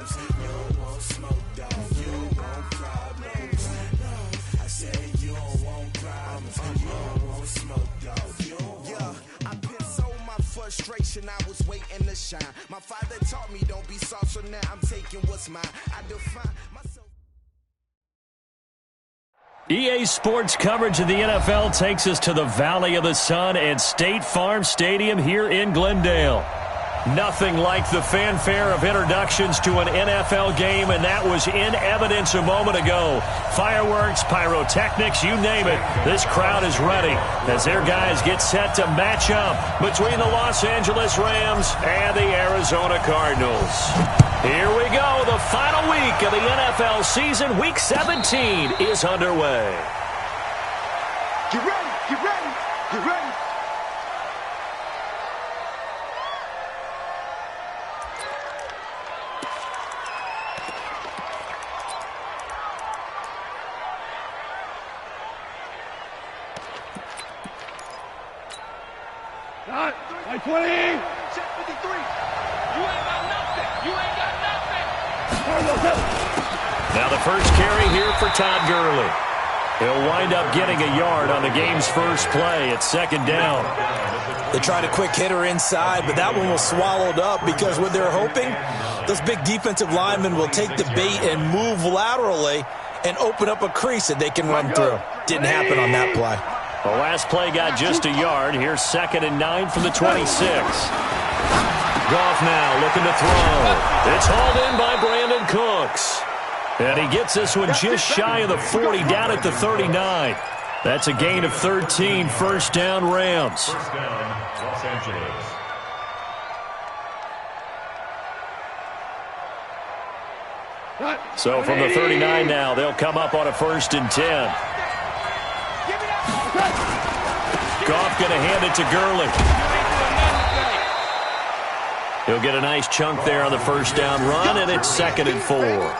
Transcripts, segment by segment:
You don't want smoke, dog. You don't want problems. No, I said you don't want problems. You don't want smoke, dog. You don't want. I've been so my frustration, I was waiting to shine. My father taught me don't be soft, so now I'm taking what's mine. I define myself. EA Sports coverage of the NFL takes us to the Valley of the Sun and State Farm Stadium here in Glendale. Nothing like the fanfare of introductions to an NFL game, and that was in evidence a moment ago. Fireworks, pyrotechnics, you name it. This crowd is ready as their guys get set to match up between the Los Angeles Rams and the Arizona Cardinals. Here we go. The final week of the NFL season, Week 17, is underway. Get ready, get ready, get ready. Right, 20. Check 53. You ain't got nothing. You ain't got nothing. Now the first carry here for Todd Gurley. He'll wind up getting a yard on the game's first play. It's second down. They tried a quick hitter inside, but that one was swallowed up because what they're hoping, those big defensive linemen will take the bait and move laterally and open up a crease that they can run through. Didn't happen on that play. The last play got just a yard. Here's 2nd and 9 from the 26. Goff now looking to throw. It's hauled in by Brandon Cooks. And he gets this one just shy of the 40, down at the 39. That's a gain of 13, first down Rams. First down, Los Angeles. So from the 39 now, they'll come up on a 1st and 10. Goff going to hand it to Gurley. He'll get a nice chunk there on the first down run, and it's 2nd and 4.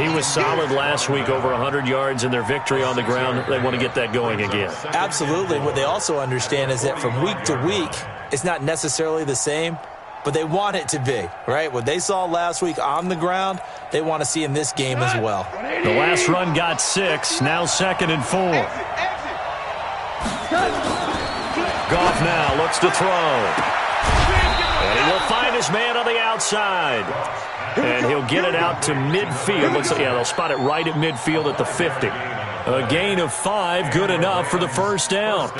He was solid last week, over 100 yards in their victory on the ground. They want to get that going again. Absolutely. What they also understand is that from week to week, it's not necessarily the same, but they want it to be, right? What they saw last week on the ground, they want to see in this game as well. The last run got 6, now 2nd and 4. Goff now looks to throw. And he will find his man on the outside. And he'll get it out to midfield. Looks like, yeah, they'll spot it right at midfield at the 50. A gain of 5, good enough for the first down.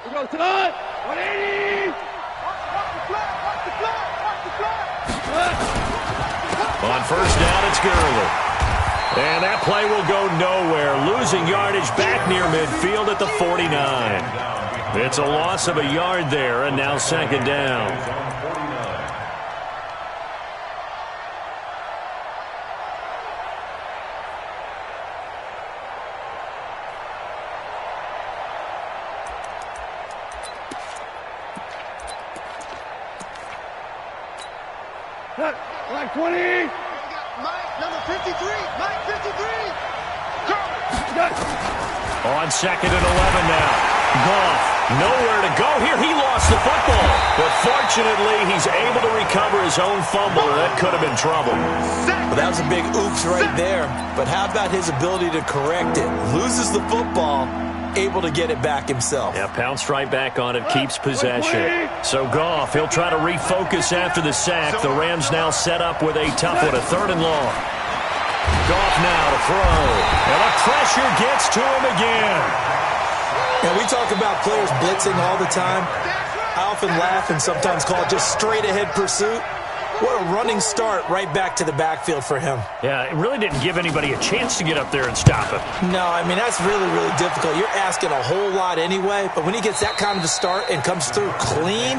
We go tonight. 180. On first down, it's Gurley. And that play will go nowhere. Losing yardage back near midfield at the 49. It's a loss of a yard there, and now 2nd down. Like 20. Mike, number 53. Mike, 53. On 2nd and 11 now. Goff, nowhere to go here. He lost the football. But fortunately, he's able to recover his own fumble. That could have been trouble. Well, that was a big oops right there. But how about his ability to correct it? Loses the football, able to get it back himself. Yeah, pounced right back on it, keeps possession. So Goff, he'll try to refocus after the sack. The Rams now set up with a tough one, a 3rd and long. Goff now to throw. And the pressure gets to him again. And we talk about players blitzing all the time. I often laugh and sometimes call it just straight-ahead pursuit. What a running start right back to the backfield for him. Yeah, it really didn't give anybody a chance to get up there and stop him. No, I mean, that's really, really difficult. You're asking a whole lot anyway, but when he gets that kind of a start and comes through clean,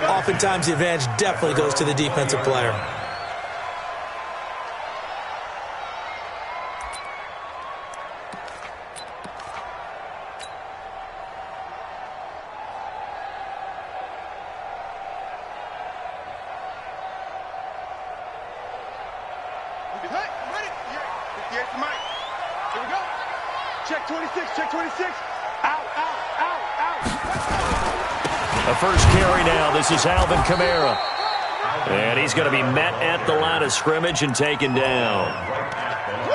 oftentimes the advantage definitely goes to the defensive player. Check 26, check 26. Out, out, out, out. The first carry now. This is Alvin Kamara. And he's going to be met at the line of scrimmage and taken down.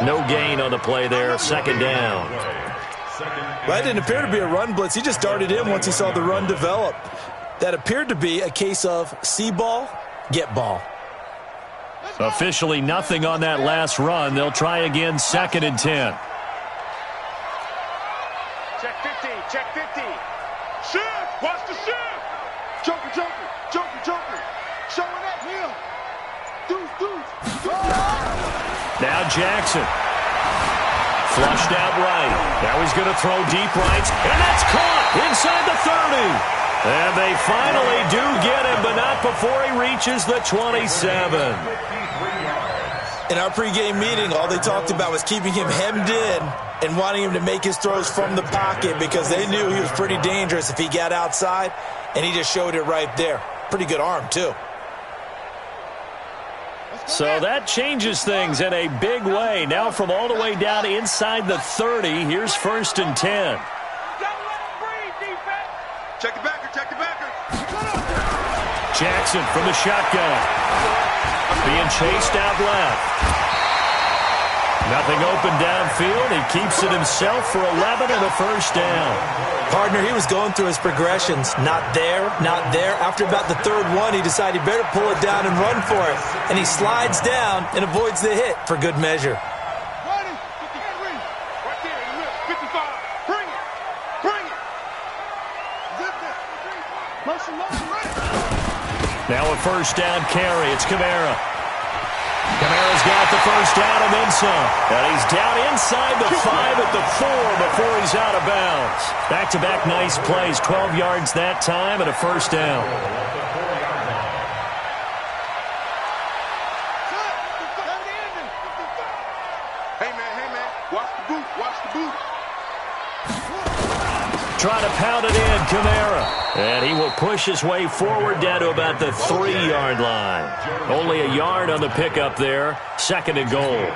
No gain on the play there. Second down. Well, that didn't appear to be a run blitz. He just darted in once he saw the run develop. That appeared to be a case of see ball, get ball. Officially nothing on that last run. They'll try again, 2nd and 10. Check 50, check 50. Shift, watch the shift. Joker, joker, joker, joker. Showing that heel. Deuce. Now Jackson. Flushed out right. Now he's going to throw deep right. And that's caught inside the 30. And they finally do get him, but not before he reaches the 27. In our pregame meeting, all they talked about was keeping him hemmed in and wanting him to make his throws from the pocket because they knew he was pretty dangerous if he got outside, and he just showed it right there. Pretty good arm, too. So that changes things in a big way. Now from all the way down inside the 30, here's 1st and 10. Check the backer, check the backer. Jackson from the shotgun. Being chased out left. Nothing open downfield. He keeps it himself for 11 and a first down. Partner, he was going through his progressions. Not there, not there. After about the 3rd one, he decided he better pull it down and run for it. And he slides down and avoids the hit for good measure. 20, 53, right there in the middle, 55. Bring it, bring it. Zip it. Motion, right. Now a first down carry. It's Kamara. Kamara's got the first down and then some. And he's down inside the 5 at the 4 before he's out of bounds. Back-to-back nice plays. 12 yards that time and a first down. Hey, man, watch the boot, watch the boot. Trying to pound it in, Kamara. And he will push his way forward down to about the 3-yard line. Only a yard on the pickup there. 2nd and goal.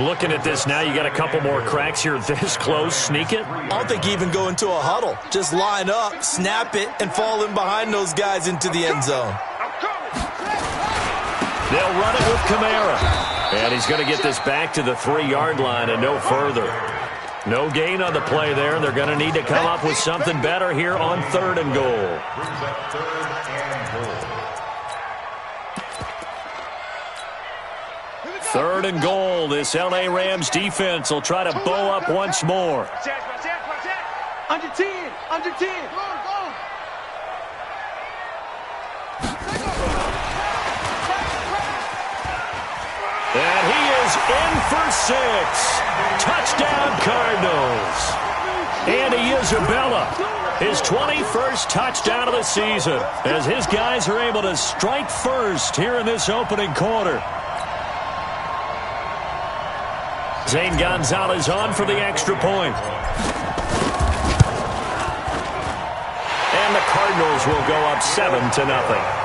Looking at this now, you got a couple more cracks here this close. Sneak it. I don't think even go into a huddle. Just line up, snap it, and fall in behind those guys into the end zone. They'll run it with Kamara. And he's going to get this back to the 3-yard line and no further. No gain on the play there. They're going to need to come up with something better here on 3rd and goal. 3rd and goal. This L.A. Rams defense will try to bow up once more. Under 10, under 10. And he is in for 6. Touchdown, Cardinals. Andy Isabella, his 21st touchdown of the season, as his guys are able to strike first here in this opening quarter. Zane Gonzalez on for the extra point. And the Cardinals will go up 7-0.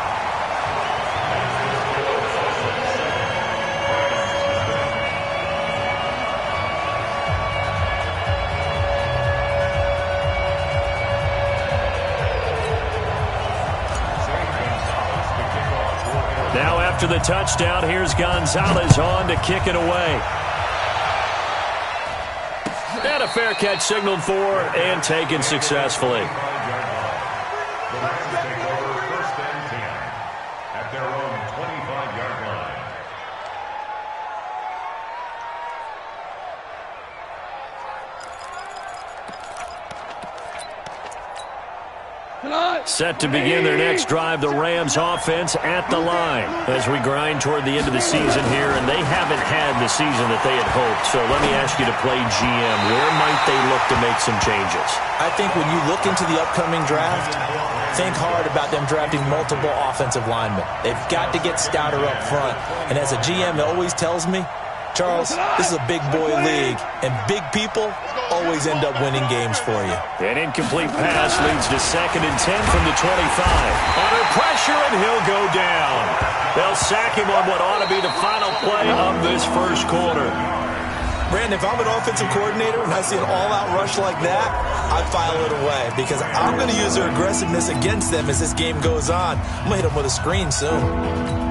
Now after the touchdown, here's Gonzalez on to kick it away. And a fair catch signaled for and taken successfully. At their own 25-yard line. Set to begin their next drive, the Rams offense at the line as we grind toward the end of the season here, and they haven't had the season that they had hoped. So let me ask you to play GM. Where might they look to make some changes? I think when you look into the upcoming draft, think hard about them drafting multiple offensive linemen. They've got to get stouter up front. And as a GM, it always tells me, Charles, this is a big boy league, and big people always end up winning games for you. An incomplete pass leads to 2nd and 10 from the 25. Under pressure, and he'll go down. They'll sack him on what ought to be the final play of this first quarter. Brandon, if I'm an offensive coordinator and I see an all-out rush like that, I file it away because I'm going to use their aggressiveness against them as this game goes on. I'm going to hit them with a screen soon.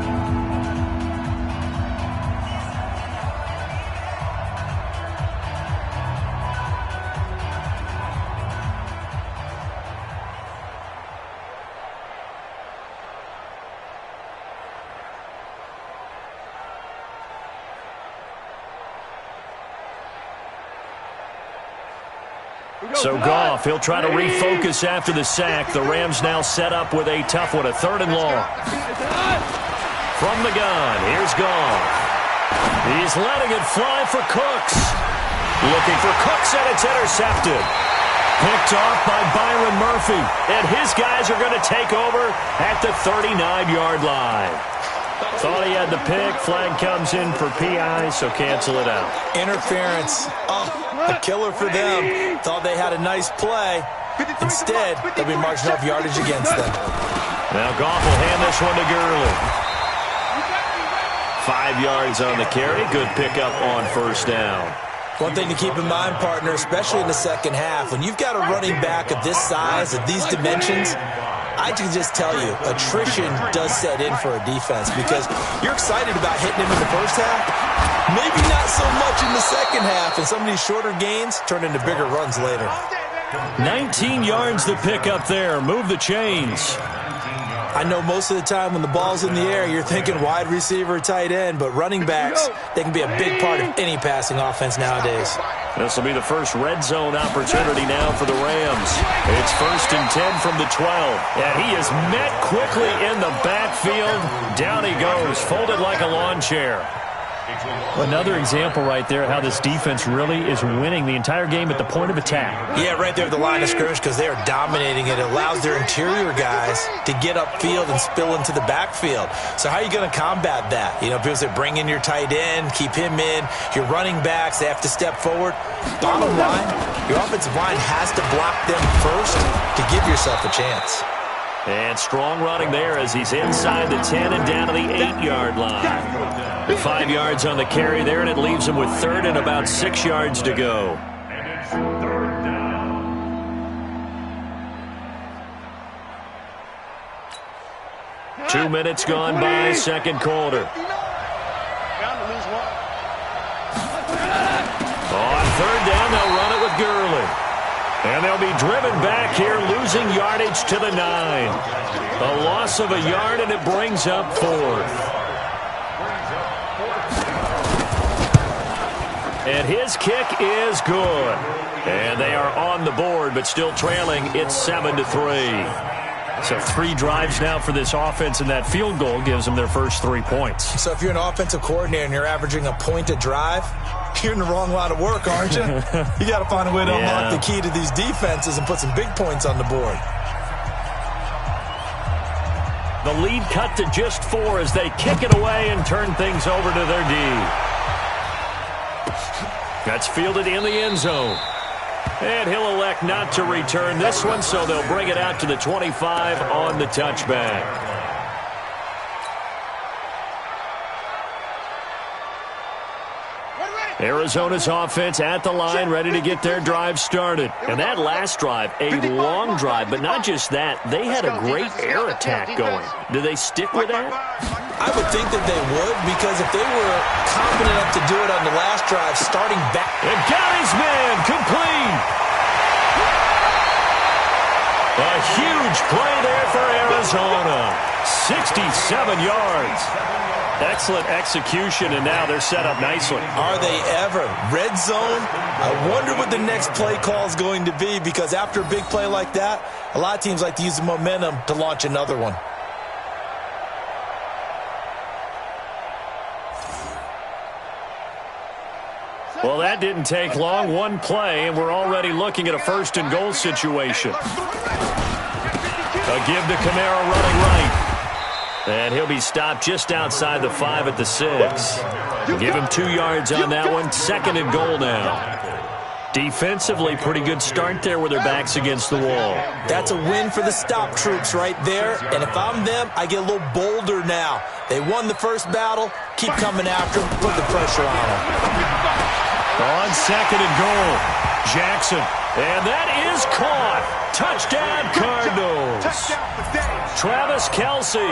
So Goff, he'll try to refocus after the sack. The Rams now set up with a tough one, a 3rd and long. From the gun, here's Goff. He's letting it fly for Cooks. Looking for Cooks, and it's intercepted. Picked off by Byron Murphy. And his guys are going to take over at the 39-yard line. Thought he had the pick. Flag comes in for PI, so cancel it out. Interference. Oh, a killer for them. Thought they had a nice play. Instead, they'll be marching off yardage against them. Now Goff will hand this one to Gurley. 5 yards on the carry. Good pickup on 1st down. One thing to keep in mind, partner, especially in the second half, when you've got a running back of this size, of these dimensions, I can just tell you, attrition does set in for a defense because you're excited about hitting him in the first half. Maybe not so much in the second half, and some of these shorter gains turn into bigger runs later. 19 yards the pickup there. Move the chains. I know most of the time when the ball's in the air, you're thinking wide receiver, tight end, but running backs, they can be a big part of any passing offense nowadays. This will be the first red zone opportunity now for the Rams. It's 1st and 10 from the 12. And he is met quickly in the backfield. Down he goes, folded like a lawn chair. Another example right there how this defense really is winning the entire game at the point of attack. Yeah, right there at the line of scrimmage because they are dominating it. It allows their interior guys to get upfield and spill into the backfield. So how are you going to combat that? You know, people say bring in your tight end, keep him in. Your running backs, they have to step forward. Bottom line, your offensive line has to block them first to give yourself a chance. And strong running there as he's inside the 10 and down to the 8-yard line. 5 yards on the carry there, and it leaves him with 3rd and about 6 yards to go. And it's 3rd down. Two minutes gone by, 2nd quarter. On 3rd down, they'll run it with Gurley. And they'll be driven back here, losing yardage to the 9. A loss of a yard, and it brings up 4th. And his kick is good. And they are on the board, but still trailing. It's 7-3. So 3 drives now for this offense, and that field goal gives them their first 3 points. So if you're an offensive coordinator and you're averaging a point a drive, you're in the wrong line of work, aren't you? You got to find a way to unlock the key to these defenses and put some big points on the board. The lead cut to just 4 as they kick it away and turn things over to their D. That's fielded in the end zone. And he'll elect not to return this one, so they'll bring it out to the 25 on the touchback. Arizona's offense at the line, ready to get their drive started. And that last drive, a long drive, but not just that. They had a great air attack going. Do they stick with that? I would think that they would, because if they were confident enough to do it on the last drive, starting back. And got his man complete. A huge play there for Arizona. 67 yards. Excellent execution, and now they're set up nicely. Are they ever? Red zone? I wonder what the next play call is going to be, because after a big play like that, a lot of teams like to use the momentum to launch another one. Well, that didn't take long. One play, and we're already looking at a 1st and goal situation. A give to Kamara running right. And he'll be stopped just outside the 5 at the 6. Give him 2 yards on that one. 2nd and goal now. Defensively, pretty good start there with their backs against the wall. That's a win for the stop troops right there. And if I'm them, I get a little bolder now. They won the first battle. Keep coming after them. Put the pressure on them. On second and goal, Jackson. And that is caught. Touchdown, Cardinals. Travis Kelce,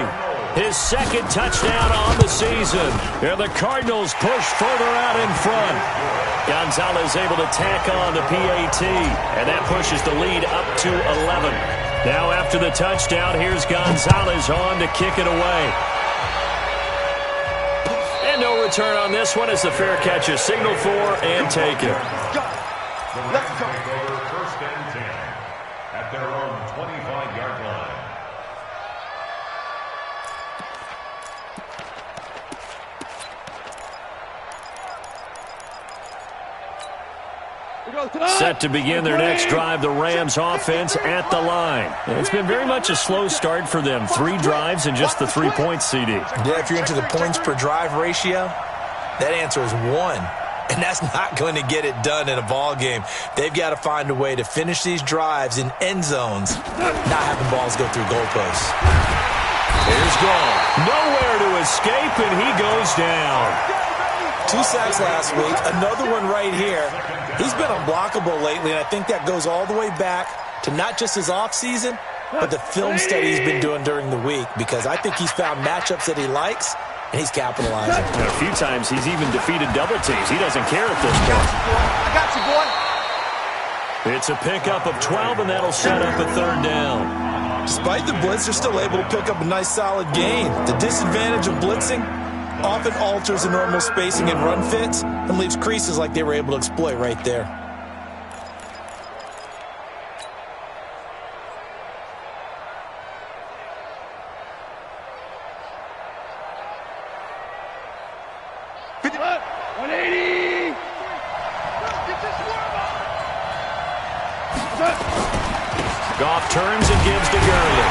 his second touchdown on the season. And the Cardinals push further out in front. Gonzalez able to tack on the PAT. And that pushes the lead up to 11. Now after the touchdown, here's Gonzalez on to kick it away. And no return on this one as the fair catch is signaled for and taken. Let's go. First and 10 at their own 25-yard line. Set to begin their next drive, the Rams offense at the line. And it's been very much a slow start for them. 3 drives and just the 3 points, CD. Yeah, if you're into the points per drive ratio, that answer is 1. And that's not going to get it done in a ball game. They've got to find a way to finish these drives in end zones, not having balls go through goalposts. Here's Gall. Nowhere to escape, and he goes down. 2 sacks last week, another one right here. He's been unblockable lately, and I think that goes all the way back to not just his offseason, but the film study he's been doing during the week, because I think he's found matchups that he likes, and he's capitalizing. And a few times he's even defeated double teams. He doesn't care at this point. I got you, boy. It's a pickup of 12, and that'll set up a third down. Despite the blitz, they're still able to pick up a nice solid gain. The disadvantage of blitzing often alters the normal spacing and run fits and leaves creases like they were able to exploit right there. Goff turns and gives to Gurley.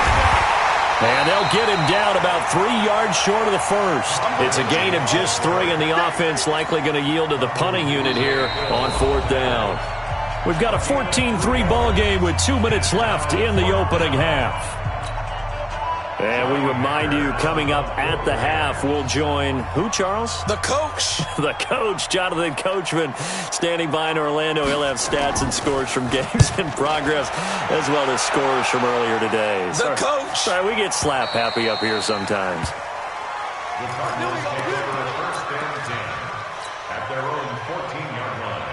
And they'll get him down about 3 yards short of the first. It's a gain of just 3, and the offense likely going to yield to the punting unit here on 4th down. We've got a 14-3 ball game with 2 minutes left in the opening half. And we remind you, coming up at the half, we'll join who, Charles? The coach. The coach, Jonathan Coachman, standing by in Orlando. He'll have stats and scores from games in progress, as well as scores from earlier today. The coach. Sorry, we get slap happy up here sometimes. The Cardinals take over first and 10 at their own 14-yard line.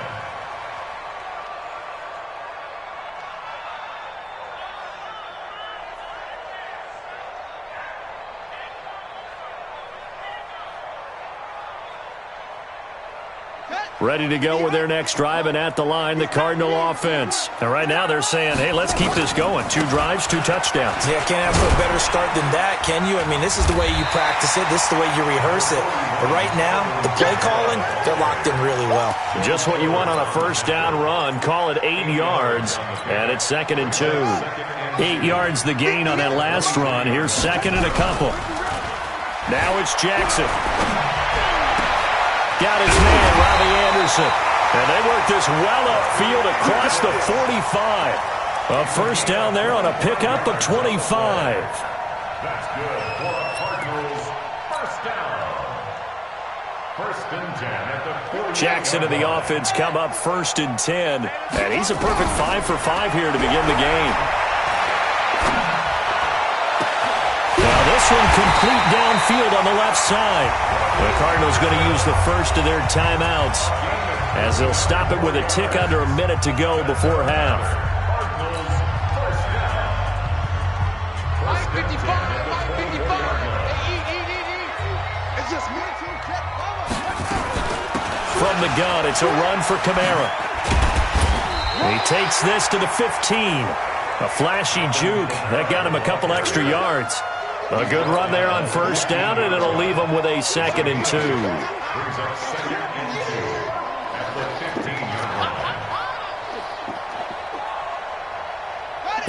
Ready to go with their next drive, and at the line, the Cardinal offense. And right now they're saying, hey, let's keep this going. 2 drives, 2 touchdowns. Yeah, can't ask for a better start than that, can you? I mean, this is the way you practice it. This is the way you rehearse it. But right now, the play calling, they're locked in really well. Just what you want on a first down run. Call it 8 yards, and it's 2nd and 2. 8 yards the gain on that last run. Here's 2nd and a couple. Now it's Jackson. Got his man, Robbie Anderson. And they work this well upfield across the 45. A first down there on a pickup of 25. That's good for a Cardinals first down. First and 10 at the 40. Jackson and the offense come up 1st and 10. And he's a perfect 5 for 5 here to begin the game. Now this one complete downfield on the left side. The Cardinals going to use the first of their timeouts as they'll stop it with a tick under a minute to go before half. From the gun, it's a run for Kamara. He takes this to the 15. A flashy juke. That got him a couple extra yards. A good run there on first down, and it'll leave them with a 2nd and 2. Brings up 2nd and 2 at the 15-yard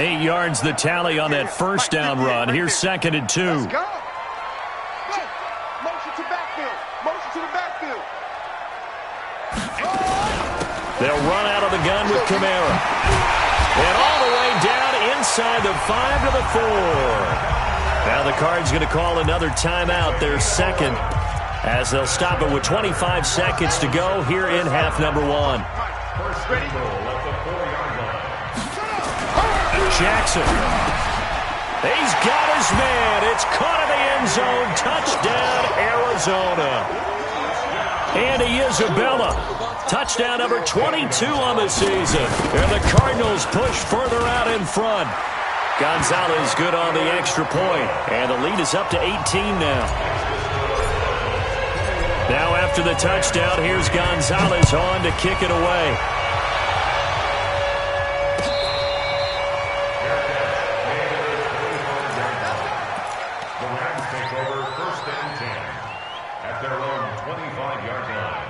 line. 8 yards the tally on that first down run. Here's 2nd and 2. Let's go. Motion to backfield. Motion to the backfield. They'll run out of the gun with Kamara. And all the way down inside the 5 to the 4. Now the Cards going to call another timeout, their second. as they'll stop it with 25 seconds to go here in half number one. First and goal at the 4-yard line. Jackson. He's got his man. It's caught in the end zone. Touchdown, Arizona. Andy Isabella. Touchdown number 22 on the season. And the Cardinals push further out in front. Gonzalez good on the extra point. And the lead is up to 18 now. Now after the touchdown, here's Gonzalez on to kick it away. The Rams take over first and 10 at their own 25-yard line.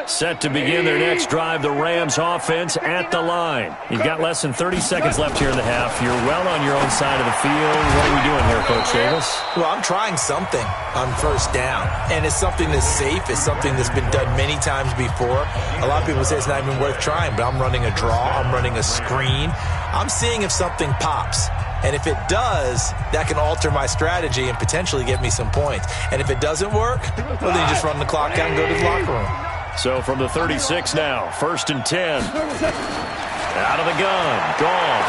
Set to begin their next drive, the Rams offense at the line. You've got less than 30 seconds left here in the half. You're well on your own side of the field. What are we doing here, Coach Davis? Well, I'm trying something on first down, and it's something that's safe. It's something that's been done many times before. A lot of people say it's not even worth trying, but I'm running a draw. I'm running a screen. I'm seeing if something pops. And if it does, that can alter my strategy and potentially get me some points. And if it doesn't work, well, then you just run the clock out and go to the locker room. So from the 36 now, first and 10. Out of the gun. Gone.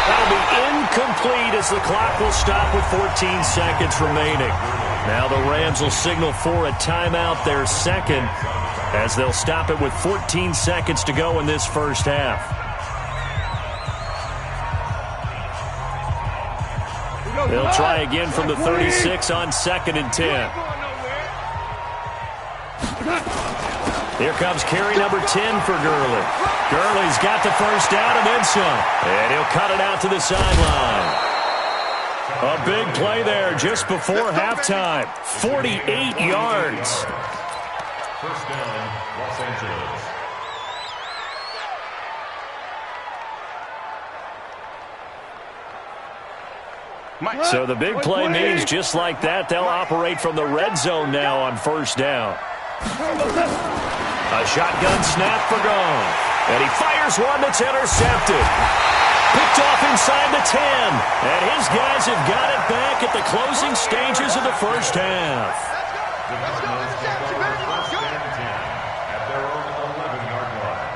That'll be incomplete as the clock will stop with 14 seconds remaining. Now the Rams will signal for a timeout, their second, as they'll stop it with 14 seconds to go in this first half. They'll try again from the 36 on second and 10. Here comes carry number 10 for Gurley. Gurley's got the first down and then some. And he'll cut it out to the sideline. A big play there just before halftime. 48 yards. First down, Los Angeles. So the big play means just like that, they'll operate from the red zone now on first down. A shotgun snap for Gone. And he fires one that's intercepted. Picked off inside the 10. And his guys have got it back at the closing stages of the first half. The Cardinals take over first and 10 at their own 11-yard line.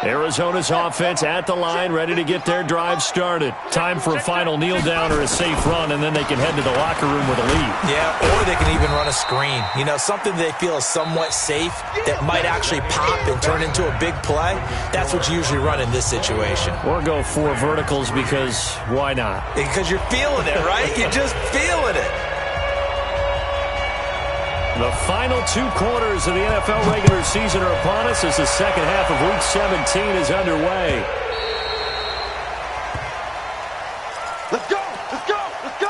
Arizona's offense at the line, ready to get their drive started. Time for a final kneel down or a safe run, and then they can head to the locker room with a lead. Yeah, or they can even run a screen. You know, something they feel is somewhat safe that might actually pop and turn into a big play. That's what you usually run in this situation. Or go 4 verticals because why not? Because you're feeling it, right? You're just feeling it. The final 2 quarters of the NFL regular season are upon us as the second half of Week 17 is underway. Let's go! Let's go! Let's go!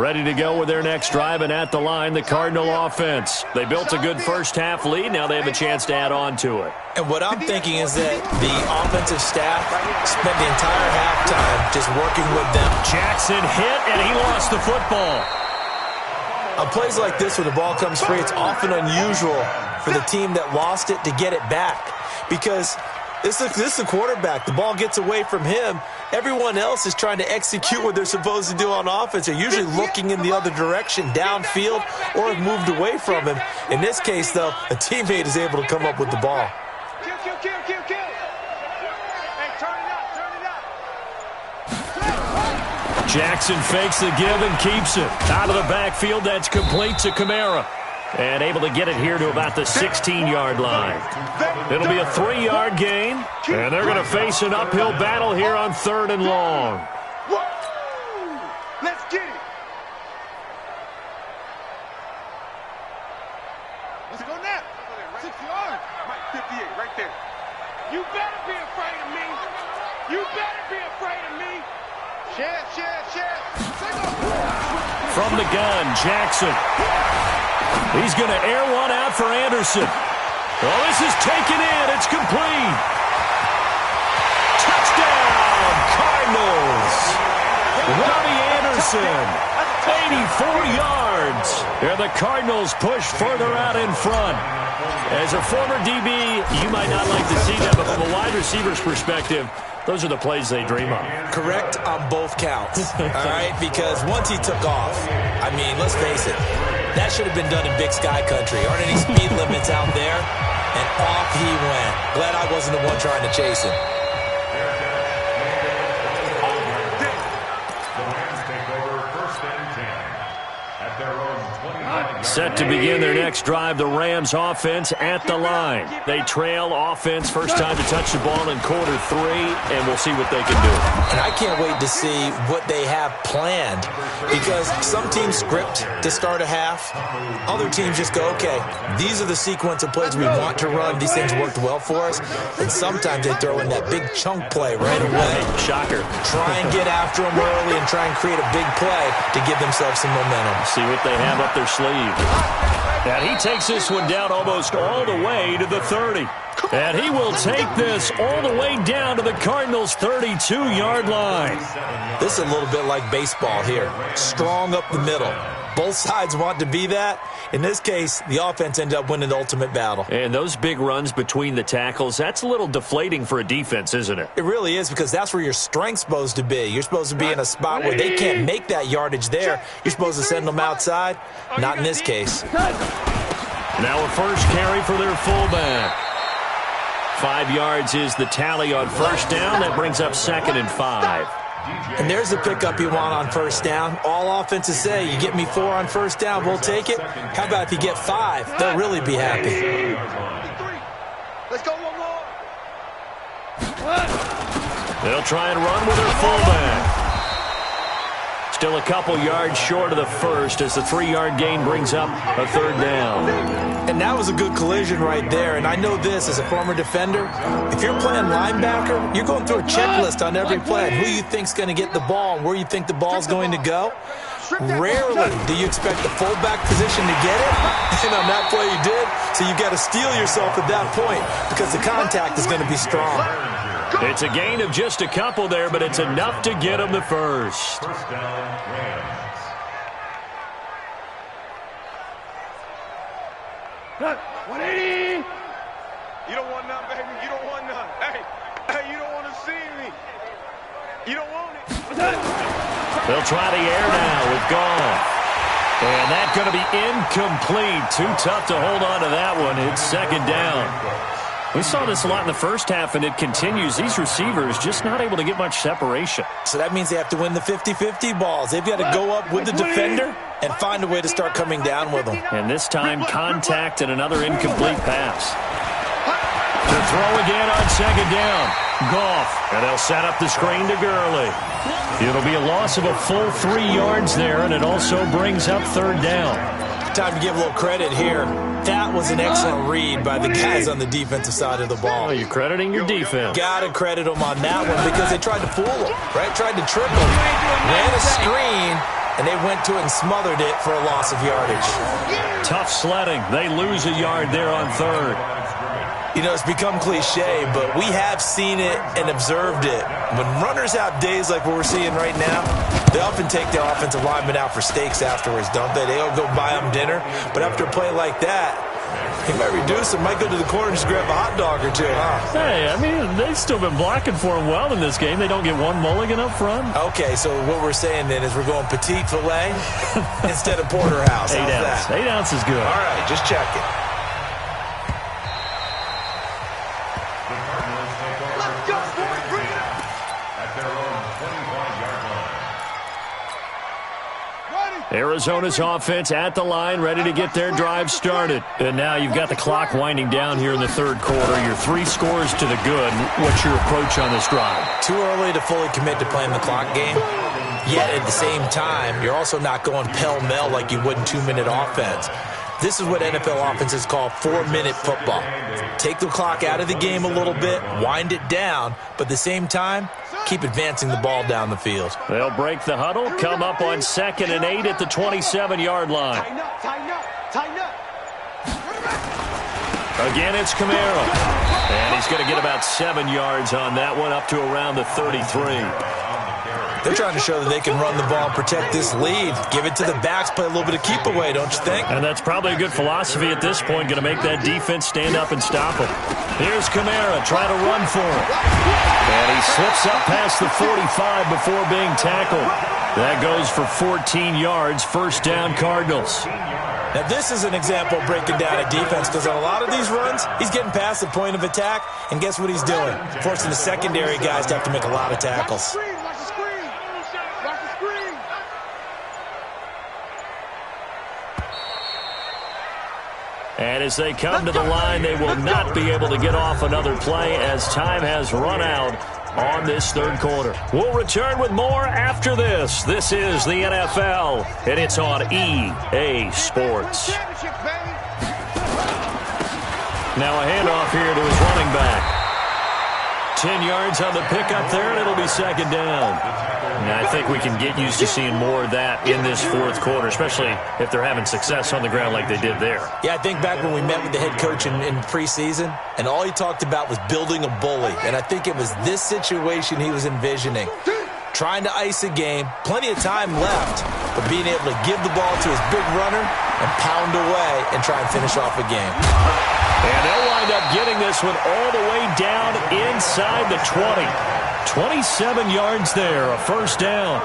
Ready to go with their next drive, and at the line, the Cardinal offense. They built a good first half lead. Now they have a chance to add on to it. And what I'm thinking is that the offensive staff spent the entire halftime just working with them. Jackson hit, and he lost the football. On plays like this where the ball comes free, it's often unusual for the team that lost it to get it back. Because this is the quarterback. The ball gets away from him. Everyone else is trying to execute what they're supposed to do on offense. They're usually looking in the other direction, downfield, or have moved away from him. In this case, though, a teammate is able to come up with the ball. Kill, kill, kill, kill, kill. Hey, turn it up, turn it up. Jackson fakes the give and keeps it. Out of the backfield, that's complete to Kamara. And able to get it here to about the 16-yard line. It'll be a 3-yard gain, and they're going to face an uphill battle here on 3rd and long. Woo! Let's get it. Let's go now. 6 yards. Mike, 58, right there. You better be afraid of me. You better be afraid of me. Share. From the gun, Jackson. He's going to air one out for Anderson. Oh, this is taken in. It's complete. Touchdown, Cardinals. Robbie Anderson, 84 yards. And the Cardinals push further out in front. As a former DB, you might not like to see that, but from a wide receiver's perspective, those are the plays they dream of. Correct on both counts, all right? Because once he took off, I mean, let's face it, that should have been done in Big Sky Country. Aren't any speed limits out there? And off he went. Glad I wasn't the one trying to chase him. Set to begin their next drive, the Rams offense at the line. They trail offense, first time to touch the ball in quarter 3, and we'll see what they can do. And I can't wait to see what they have planned, because some teams script to start a half. Other teams just go, okay, these are the sequence of plays we want to run. These things worked well for us. And sometimes they throw in that big chunk play right away. Shocker. Try and get after them early and try and create a big play to give themselves some momentum. See what they have up their sleeve. And he takes this one down almost all the way to the 30. And he will take this all the way down to the Cardinals' 32-yard line. This is a little bit like baseball here. Strong up the middle. Both sides want to be that. In this case, the offense ended up winning the ultimate battle. And those big runs between the tackles, that's a little deflating for a defense, isn't it? It really is, because that's where your strength's supposed to be. You're supposed to be in a spot where they can't make that yardage there. You're supposed to send them outside. Not in this case. Now a first carry for their fullback. 5 yards is the tally on first down. That brings up 2nd and 5. And there's the pickup you want on first down. All offenses say, you get me 4 on first down, we'll take it. How about if you get 5? They'll really be happy. Let's go one more. They'll try and run with their fullback. Still a couple yards short of the first as the 3-yard gain brings up a 3rd down. And that was a good collision right there. And I know this as a former defender. If you're playing linebacker, you're going through a checklist on every play. Who you think's going to get the ball and where you think the ball's going to go. Rarely do you expect the fullback position to get it. And on that play you did. So you got to steel yourself at that point because the contact is going to be strong. It's a gain of just a couple there, but it's enough to get them the first. First down, Rams. 180! You don't want none, baby. You don't want none. Hey, you don't want to see me. You don't want it. They'll try the air now with Goff. And that's going to be incomplete. Too tough to hold on to that one. It's 2nd down. We saw this a lot in the first half, and it continues. These receivers just not able to get much separation. So that means they have to win the 50-50 balls. They've got to go up with the defender and find a way to start coming down with them. And this time, contact and another incomplete pass. To throw again on 2nd down. Goff. And they'll set up the screen to Gurley. It'll be a loss of a full 3 yards there, and it also brings up 3rd down. Time to give a little credit here. That was an excellent read by the guys on the defensive side of the ball. Well, you're crediting your defense. Got to credit them on that one because they tried to fool them, right? Tried to trick them. Ran a screen, and they went to it and smothered it for a loss of yardage. Tough sledding. They lose a yard there on 3rd. You know, it's become cliche, but we have seen it and observed it. When runners have days like what we're seeing right now, they often take their offensive linemen out for steaks afterwards, don't they? They'll go buy them dinner. But after a play like that, he might reduce them, might go to the corner and just grab a hot dog or two, huh? Hey, I mean, they've still been blocking for him well in this game. They don't get one mulligan up front. Okay, so what we're saying then is we're going petite filet instead of porterhouse. 8 ounce. That? 8 ounce is good. All right, just check it. Arizona's offense at the line, ready to get their drive started. And now you've got the clock winding down here in the 3rd quarter. Your 3 scores to the good. What's your approach on this drive? Too early to fully commit to playing the clock game. Yet at the same time, you're also not going pell-mell like you would in 2-minute offense. This is what NFL offenses call 4-minute football. Take the clock out of the game a little bit, wind it down, but at the same time, keep advancing the ball down the field. They'll break the huddle, come up on 2nd and 8 at the 27-yard line. Tighten up, tighten up, tighten up. Again, it's Kamara. And he's going to get about 7 yards on that one, up to around the 33. They're trying to show that they can run the ball and protect this lead. Give it to the backs, play a little bit of keep away, don't you think? And that's probably a good philosophy at this point, going to make that defense stand up and stop him. Here's Kamara, try to run for him. And he slips up past the 45 before being tackled. That goes for 14 yards, first down Cardinals. Now, this is an example of breaking down a defense because on a lot of these runs, he's getting past the point of attack, and guess what he's doing? Forcing the secondary guys to have to make a lot of tackles. And as they come to the line, they will not be able to get off another play as time has run out on this third quarter. We'll return with more after this. This is the NFL, and it's on EA Sports. Now a handoff here to his running back. 10 yards on the pickup there, and it'll be second down. And I think we can get used to seeing more of that in this fourth quarter, especially if they're having success on the ground like they did there. Yeah, I think back when we met with the head coach in preseason, and all he talked about was building a bully. And I think it was this situation he was envisioning. Trying to ice a game, plenty of time left, but being able to give the ball to his big runner and pound away and try and finish off a game. And they'll wind up getting this one all the way down inside the 20. 27 yards there, a first down.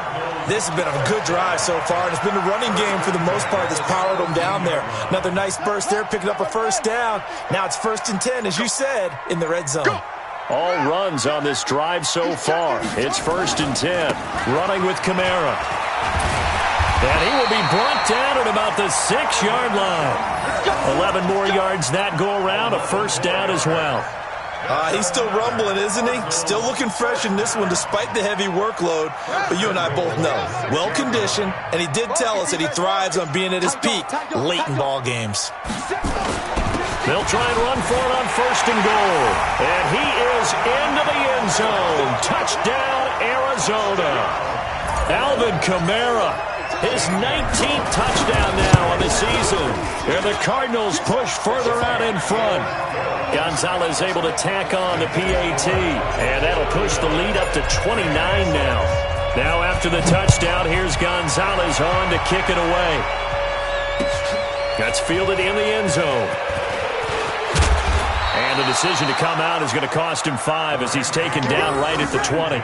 This has been a good drive so far, and it's been a running game for the most part that's powered them down there. Another nice burst there, picking up a first down. Now it's 1st and 10, as you said, in the red zone. All runs on this drive so far. It's 1st and 10, running with Kamara. And he will be brought down at about the 6-yard line. 11 more yards that go around, a first down as well. He's still rumbling, isn't he? Still looking fresh in this one despite the heavy workload. But you and I both know, well-conditioned, and he did tell us that he thrives on being at his peak late in ball games. They'll try and run for it on 1st and goal. And he is into the end zone. Touchdown, Arizona. Alvin Kamara, his 19th touchdown now on the season. And the Cardinals push further out in front. Gonzalez able to tack on the PAT, and that'll push the lead up to 29 now. Now after the touchdown, here's Gonzalez on to kick it away. That's fielded in the end zone. And the decision to come out is going to cost him 5 as he's taken down right at the 20.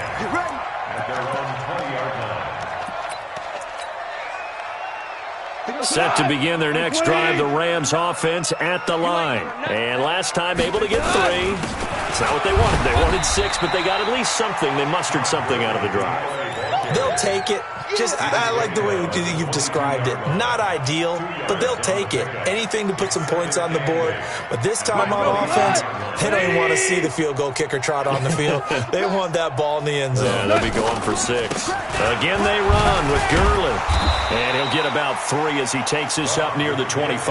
Set to begin their next drive, the Rams offense at the line. And last time able to get 3. It's not what they wanted. They wanted 6, but they got at least something. They mustered something out of the drive. They'll take it. I like the way you've described it. Not ideal, but they'll take it. Anything to put some points on the board. But this time on offense, they don't even want to see the field goal kicker trot on the field. They want that ball in the end zone. Yeah, they'll be going for 6. Again, they run with Gurley. And he'll get about 3 as he takes this up near the 25.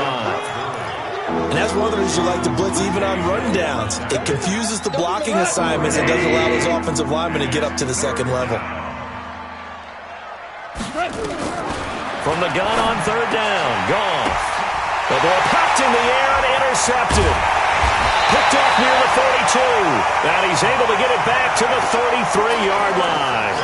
And that's one of the reasons you like to blitz even on rundowns. It confuses the blocking assignments and doesn't allow those offensive linemen to get up to the second level. From the gun on 3rd down, Goff. The ball popped in the air and intercepted. Picked off near the 42. And he's able to get it back to the 33-yard line.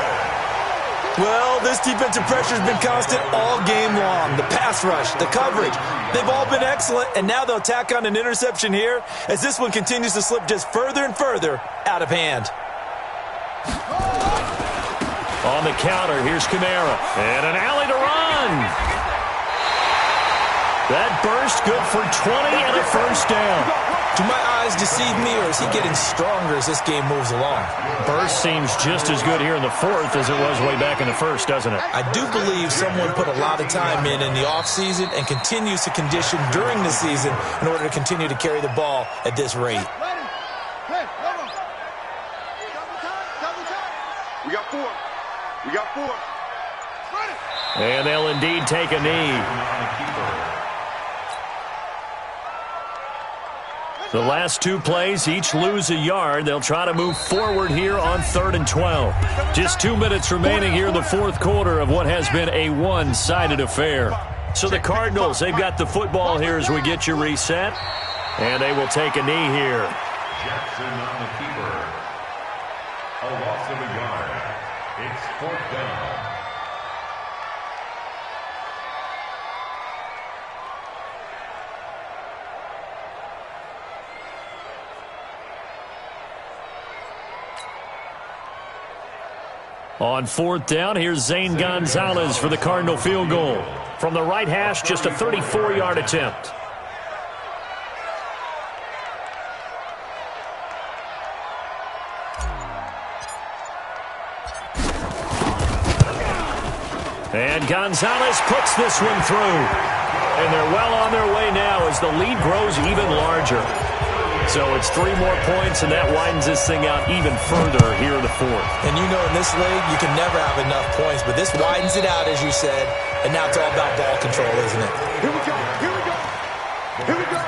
Well, this defensive pressure has been constant all game long. The pass rush, the coverage, they've all been excellent, and now they'll tack on an interception here as this one continues to slip just further and further out of hand. On the counter, here's Kamara. And an alley to run. That burst good for 20 and a first down. Do my eyes deceive me, or is he getting stronger as this game moves along? Burst seems just as good here in the 4th as it was way back in the 1st, doesn't it? I do believe someone put a lot of time in the offseason and continues to condition during the season in order to continue to carry the ball at this rate. We got 4. We got 4. And they'll indeed take a knee. The last 2 plays, each lose a yard. They'll try to move forward here on 3rd and 12. Just 2 minutes remaining here in the 4th quarter of what has been a one-sided affair. So the Cardinals, they've got the football here as we get you reset. And they will take a knee here. Jackson on the keeper. A loss of a yard. It's 4th down. On 4th down, here's Zane Gonzalez for the Cardinal field goal. From the right hash, just a 34-yard attempt. And Gonzalez puts this one through. And they're well on their way now as the lead grows even larger. So it's 3 more points, and that widens this thing out even further here in the 4th. And you know in this league, you can never have enough points, but this widens it out, as you said, and now it's all about ball control, isn't it? Here we go. Here we go. Here we go.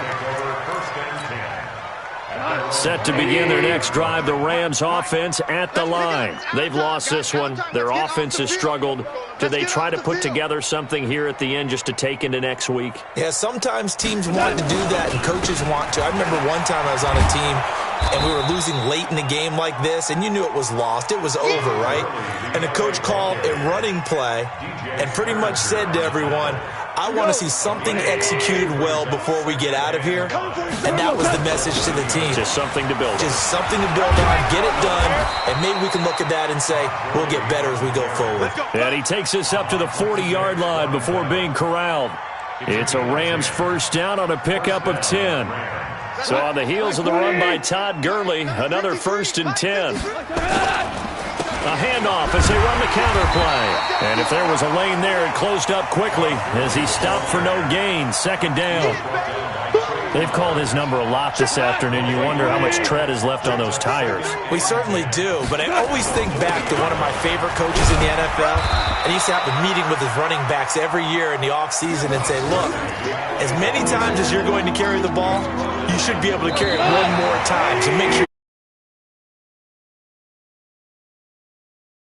Set to begin their next drive, the Rams offense at the line. They've lost this one. Their offense has struggled. Do they try to put together something here at the end just to take into next week? Yeah, sometimes teams want to do that and coaches want to. I remember one time I was on a team and we were losing late in the game like this, and you knew it was lost. It was over, right? And the coach called a running play and pretty much said to everyone, I want to see something executed well before we get out of here. And that was the message to the team. Just something to build on. Just something to build on, get it done, and maybe we can look at that and say, we'll get better as we go forward. And he takes us up to the 40-yard line before being corralled. It's a Rams first down on a pickup of 10. So on the heels of the run by Todd Gurley, another 1st and 10. A handoff as they run the counter play. And if there was a lane there, it closed up quickly as he stopped for no gain. 2nd down. They've called his number a lot this afternoon. You wonder how much tread is left on those tires. We certainly do, but I always think back to one of my favorite coaches in the NFL, and he used to have a meeting with his running backs every year in the offseason and say, look, as many times as you're going to carry the ball, you should be able to carry it one more time. So make sure